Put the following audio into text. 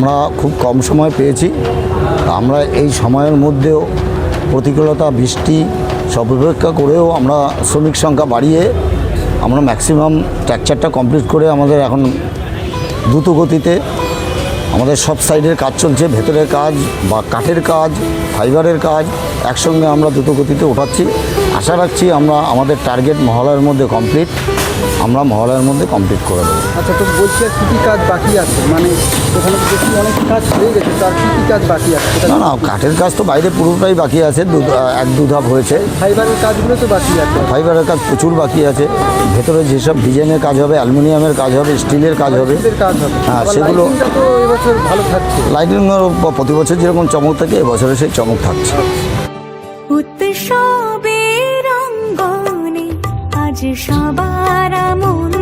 আমরা খুব কম সময় পেয়েছি। আমরা এই সময়ের মধ্যেও প্রতিকূলতা, বৃষ্টি সব উপেক্ষা করেও আমরা শ্রমিক সংখ্যা বাড়িয়ে আমরা ম্যাক্সিমাম স্ট্রাকচারটা কমপ্লিট করে আমাদের এখন দ্রুত গতিতে আমাদের সব সাইডের কাজ চলছে। ভেতরের কাজ বা কাঠের কাজ, ফাইবারের কাজ একসঙ্গে আমরা দ্রুত গতিতে ওঠাচ্ছি। আশা রাখছি আমরা আমাদের টার্গেট মহলার মধ্যে কমপ্লিট করে দেবো। আচ্ছা, তো বলছি আর কী কী কাজ বাকি আছে? মানে ওখানে দেখি অনেক কাজ হয়ে গেছে, তার কী কী কাজ বাকি আছে? না, কাঠের কাজ তো বাইরে পুরোটাই বাকি আছে, এক দু ধাপ হয়েছে। ফাইবারের কাজগুলো তো বাকি আছে। ফাইবারের কাজ প্রচুর বাকি আছে। ভেতরে যেসব ডিজাইনের কাজ হবে, অ্যালুমিনিয়ামের কাজ হবে, স্টিলের কাজ হবে। হ্যাঁ, সেগুলো তো এবছর ভালো থাকছে। লাইটিংয়ের প্রতি বছর যেরকম চমক থাকে এবছরে সেই চমক থাকছে। উৎসবের অঙ্গনে আজ সবার মন